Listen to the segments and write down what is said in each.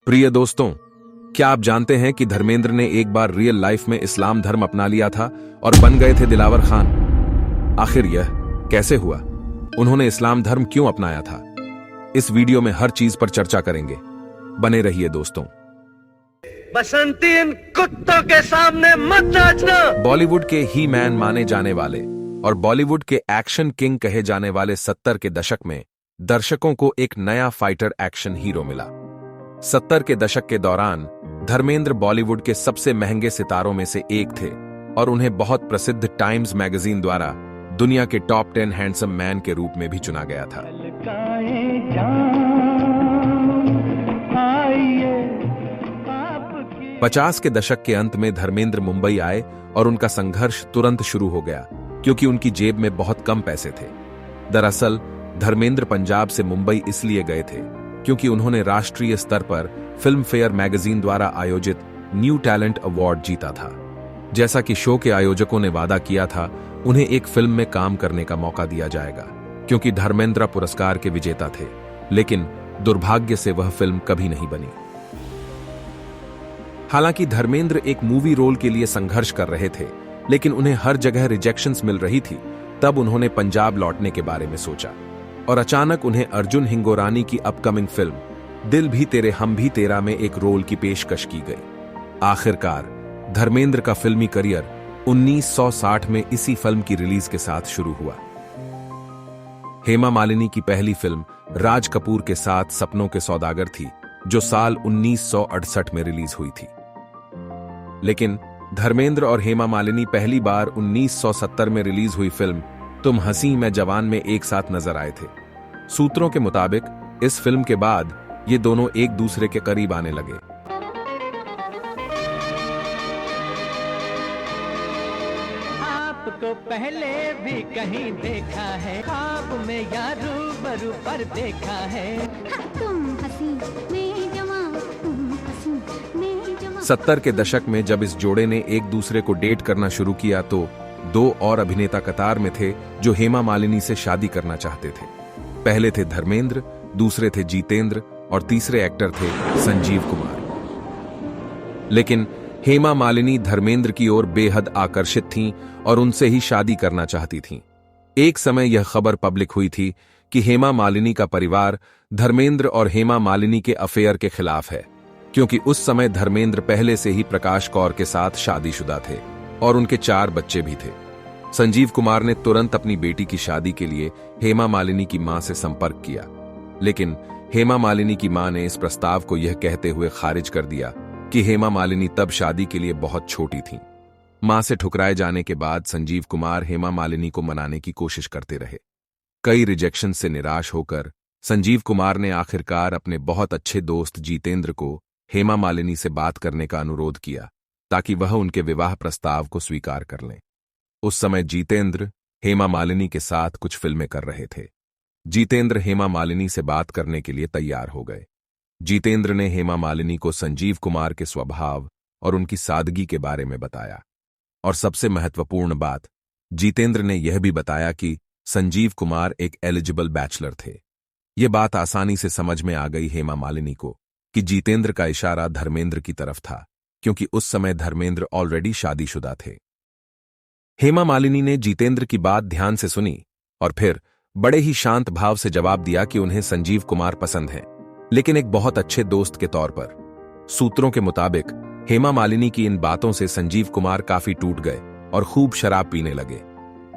प्रिय दोस्तों, क्या आप जानते हैं कि धर्मेंद्र ने एक बार रियल लाइफ में इस्लाम धर्म अपना लिया था और बन गए थे दिलावर खान। आखिर यह कैसे हुआ? उन्होंने इस्लाम धर्म क्यों अपनाया था? इस वीडियो में हर चीज पर चर्चा करेंगे। बने रहिए दोस्तों। बसंती इन कुत्तों के सामने मत नाचना। बॉलीवुड के ही मैन माने जाने वाले और बॉलीवुड के एक्शन किंग कहे जाने वाले 70 के दशक में दर्शकों को एक नया फाइटर एक्शन हीरो मिला। 70 के दशक के दौरान धर्मेंद्र बॉलीवुड के सबसे महंगे सितारों में से एक थे और उन्हें बहुत प्रसिद्ध टाइम्स मैगजीन द्वारा दुनिया के टॉप 10 हैंडसम मैन के रूप में भी चुना गया था। 50 के दशक के अंत में धर्मेंद्र मुंबई आए और उनका संघर्ष तुरंत शुरू हो गया क्योंकि उनकी जेब में बहुत कम पैसे थे। दरअसल धर्मेंद्र पंजाब से मुंबई इसलिए गए थे क्योंकि उन्होंने राष्ट्रीय स्तर पर फिल्म फेयर मैगजीन द्वारा आयोजित न्यू टैलेंट अवार्ड जीता था। जैसा कि शो के आयोजकों ने वादा किया था, उन्हें एक फिल्म में काम करने का मौका दिया जाएगा क्योंकि धर्मेंद्र पुरस्कार के विजेता थे, लेकिन दुर्भाग्य से वह फिल्म कभी नहीं बनी। हालांकि धर्मेंद्र एक मूवी रोल के लिए संघर्ष कर रहे थे, लेकिन उन्हें हर जगह रिजेक्शंस मिल रही थी। तब उन्होंने पंजाब लौटने के बारे में सोचा और अचानक उन्हें अर्जुन हिंगोरानी की अपकमिंग फिल्म दिल भी तेरे हम भी तेरा में एक रोल की पेशकश की गई। आखिरकार धर्मेंद्र का फिल्मी करियर 1960 में इसी फिल्म की रिलीज के साथ शुरू हुआ। हेमा मालिनी की पहली फिल्म राज कपूर के साथ सपनों के सौदागर थी, जो साल 1968 में रिलीज हुई थी। लेकिन धर्मेंद्र और हेमा मालिनी पहली बार 1970 में रिलीज हुई फिल्म तुम हंसी मैं जवान में एक साथ नजर आए थे। सूत्रों के मुताबिक इस फिल्म के बाद ये दोनों एक दूसरे के करीब आने लगे। आपको पहले भी कहीं देखा है, ख्वाब में या रूबरू पर देखा है। तुम हंसी मैं जवां, तुम हंसी मैं जवां। 70 के दशक में जब इस जोड़े ने एक दूसरे को डेट करना शुरू किया तो दो और अभिनेता कतार में थे जो हेमा मालिनी से शादी करना चाहते थे। पहले थे धर्मेंद्र, दूसरे थे जीतेंद्र और तीसरे एक्टर थे संजीव कुमार। लेकिन हेमा मालिनी धर्मेंद्र की ओर बेहद आकर्षित थीं और उनसे ही शादी करना चाहती थीं। एक समय यह खबर पब्लिक हुई थी कि हेमा मालिनी का परिवार धर्मेंद्र और हेमा मालिनी के अफेयर के खिलाफ है, क्योंकि उस समय धर्मेंद्र पहले से ही प्रकाश कौर के साथ शादीशुदा थे और उनके 4 बच्चे भी थे। संजीव कुमार ने तुरंत अपनी बेटी की शादी के लिए हेमा मालिनी की मां से संपर्क किया, लेकिन हेमा मालिनी की मां ने इस प्रस्ताव को यह कहते हुए खारिज कर दिया कि हेमा मालिनी तब शादी के लिए बहुत छोटी थीं। मां से ठुकराए जाने के बाद संजीव कुमार हेमा मालिनी को मनाने की कोशिश करते रहे। कई रिजेक्शन से निराश होकर संजीव कुमार ने आखिरकार अपने बहुत अच्छे दोस्त जीतेंद्र को हेमा मालिनी से बात करने का अनुरोध किया ताकि वह उनके विवाह प्रस्ताव को स्वीकार कर लें। उस समय जीतेंद्र हेमा मालिनी के साथ कुछ फिल्में कर रहे थे। जीतेंद्र हेमा मालिनी से बात करने के लिए तैयार हो गए। जीतेंद्र ने हेमा मालिनी को संजीव कुमार के स्वभाव और उनकी सादगी के बारे में बताया, और सबसे महत्वपूर्ण बात, जीतेंद्र ने यह भी बताया कि संजीव कुमार एक एलिजिबल बैचलर थे। यह बात आसानी से समझ में आ गई हेमा मालिनी को कि जीतेंद्र का इशारा धर्मेंद्र की तरफ था, क्योंकि उस समय धर्मेंद्र ऑलरेडी शादीशुदा थे। हेमा मालिनी ने जीतेंद्र की बात ध्यान से सुनी और फिर बड़े ही शांत भाव से जवाब दिया कि उन्हें संजीव कुमार पसंद है, लेकिन एक बहुत अच्छे दोस्त के तौर पर। सूत्रों के मुताबिक हेमा मालिनी की इन बातों से संजीव कुमार काफी टूट गए और खूब शराब पीने लगे,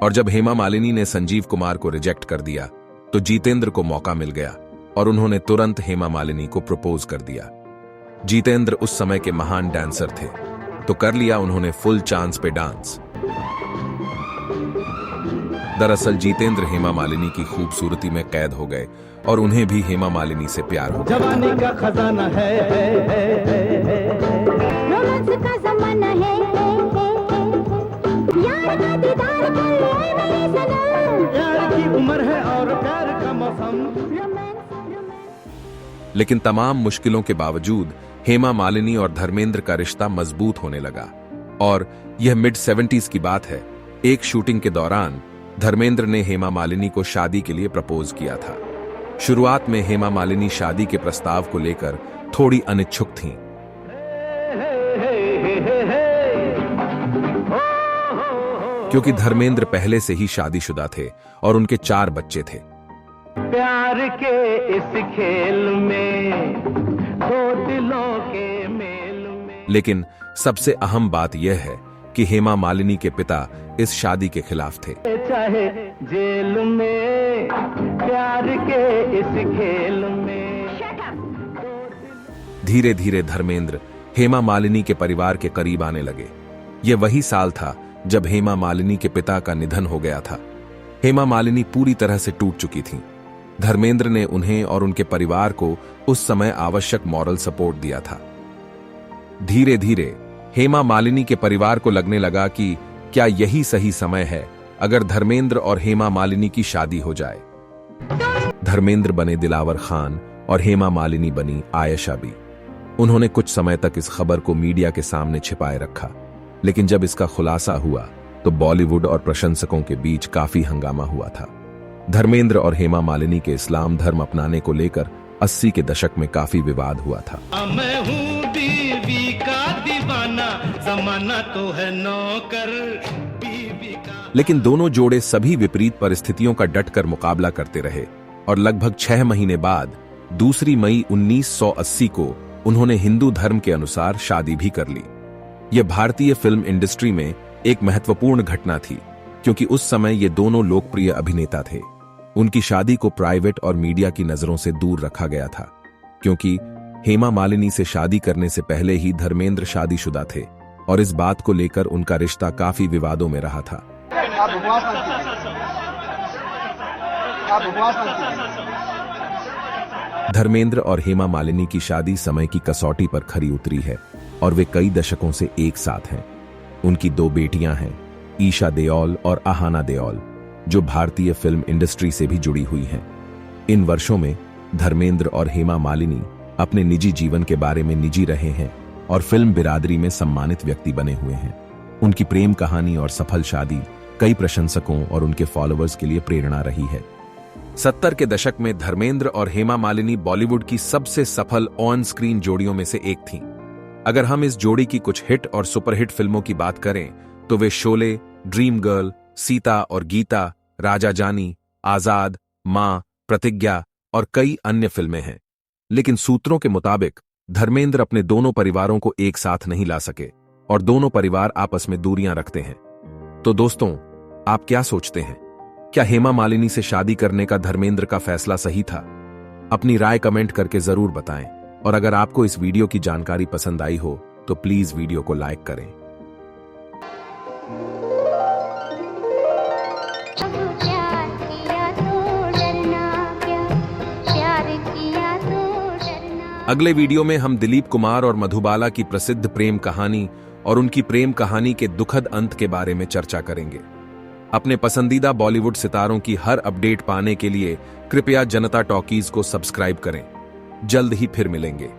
और जब हेमा मालिनी ने संजीव कुमार को रिजेक्ट कर दिया तो जीतेंद्र को मौका मिल गया और उन्होंने तुरंत हेमा मालिनी को प्रपोज कर दिया। जीतेंद्र उस समय के महान डांसर थे, तो कर लिया उन्होंने फुल चांस पे डांस। दरअसल जीतेंद्र हेमा मालिनी की खूबसूरती में कैद हो गए और उन्हें भी हेमा मालिनी से प्यार हो गया। जवानी का खजाना है, रोमांस का ज़माना है, यार का दीदार कर ले मेरे सनम। प्यार की उम्र है और प्यार का मौसम। लेकिन तमाम मुश्किलों के बावजूद हेमा मालिनी और धर्मेंद्र का रिश्ता मजबूत होने लगा, और यह मिड 70s की बात है। एक शूटिंग के दौरान धर्मेंद्र ने हेमा मालिनी को शादी के लिए प्रपोज किया था। शुरुआत में हेमा मालिनी शादी के प्रस्ताव को लेकर थोड़ी अनिच्छुक थीं। क्योंकि धर्मेंद्र पहले से ही शादीशुदा थे और उनके 4 बच्चे थे। प्यार के इस खेल में दो दिलों के मेल में। लेकिन सबसे अहम बात यह है कि हेमा मालिनी के पिता इस शादी के खिलाफ थे। चाहे जेल में प्यार के इस खेल में। धीरे धीरे धर्मेंद्र हेमा मालिनी के परिवार के करीब आने लगे। यह वही साल था जब हेमा मालिनी के पिता का निधन हो गया था। हेमा मालिनी पूरी तरह से टूट चुकी थीं। धर्मेंद्र ने उन्हें और उनके परिवार को उस समय आवश्यक मॉरल सपोर्ट दिया था। धीरे धीरे हेमा मालिनी के परिवार को लगने लगा कि क्या यही सही समय है अगर धर्मेंद्र और हेमा मालिनी की शादी हो जाए। धर्मेंद्र बने दिलावर खान और हेमा मालिनी बनी आयशा बी। उन्होंने कुछ समय तक इस खबर को मीडिया के सामने छिपाए रखा, लेकिन जब इसका खुलासा हुआ तो बॉलीवुड और प्रशंसकों के बीच काफी हंगामा हुआ था। धर्मेंद्र और हेमा मालिनी के इस्लाम धर्म अपनाने को लेकर 80 के दशक में काफी विवाद हुआ था। मैं हूँ बीवी का दीवाना, जमाना तो है नौकर बीवी का। लेकिन दोनों जोड़े सभी विपरीत परिस्थितियों का डटकर मुकाबला करते रहे और लगभग 6 महीने बाद 2 मई 1980 को उन्होंने हिंदू धर्म के अनुसार शादी भी कर ली। यह भारतीय फिल्म इंडस्ट्री में एक महत्वपूर्ण घटना थी, क्योंकि उस समय ये दोनों लोकप्रिय अभिनेता थे। उनकी शादी को प्राइवेट और मीडिया की नजरों से दूर रखा गया था, क्योंकि हेमा मालिनी से शादी करने से पहले ही धर्मेंद्र शादीशुदा थे और इस बात को लेकर उनका रिश्ता काफी विवादों में रहा था। धर्मेंद्र और हेमा मालिनी की शादी समय की कसौटी पर खरी उतरी है और वे कई दशकों से एक साथ हैं। उनकी 2 बेटियां हैं, ईशा देओल और आहाना देओल, जो भारतीय फिल्म इंडस्ट्री से भी जुड़ी हुई हैं। इन वर्षों में धर्मेंद्र और हेमा मालिनी अपने निजी जीवन के बारे में निजी रहे हैं और फिल्म बिरादरी में सम्मानित व्यक्ति बने हुए हैं। उनकी प्रेम कहानी और सफल शादी कई प्रशंसकों और उनके फॉलोअर्स के लिए प्रेरणा रही है। 70 के दशक में धर्मेंद्र और हेमा मालिनी बॉलीवुड की सबसे सफल ऑन स्क्रीन जोड़ियों में से एक थीं। अगर हम इस जोड़ी की कुछ हिट और सुपरहिट फिल्मों की बात करें तो वे शोले, ड्रीम गर्ल, सीता और गीता, राजा जानी, आजाद, मां, प्रतिज्ञा और कई अन्य फिल्में हैं। लेकिन सूत्रों के मुताबिक धर्मेंद्र अपने दोनों परिवारों को एक साथ नहीं ला सके और दोनों परिवार आपस में दूरियां रखते हैं। तो दोस्तों, आप क्या सोचते हैं? क्या हेमा मालिनी से शादी करने का धर्मेंद्र का फैसला सही था? अपनी राय कमेंट करके जरूर बताएं और अगर आपको इस वीडियो की जानकारी पसंद आई हो तो प्लीज वीडियो को लाइक करें। अगले वीडियो में हम दिलीप कुमार और मधुबाला की प्रसिद्ध प्रेम कहानी और उनकी प्रेम कहानी के दुखद अंत के बारे में चर्चा करेंगे। अपने पसंदीदा बॉलीवुड सितारों की हर अपडेट पाने के लिए कृपया जनता टॉकीज को सब्सक्राइब करें। जल्द ही फिर मिलेंगे।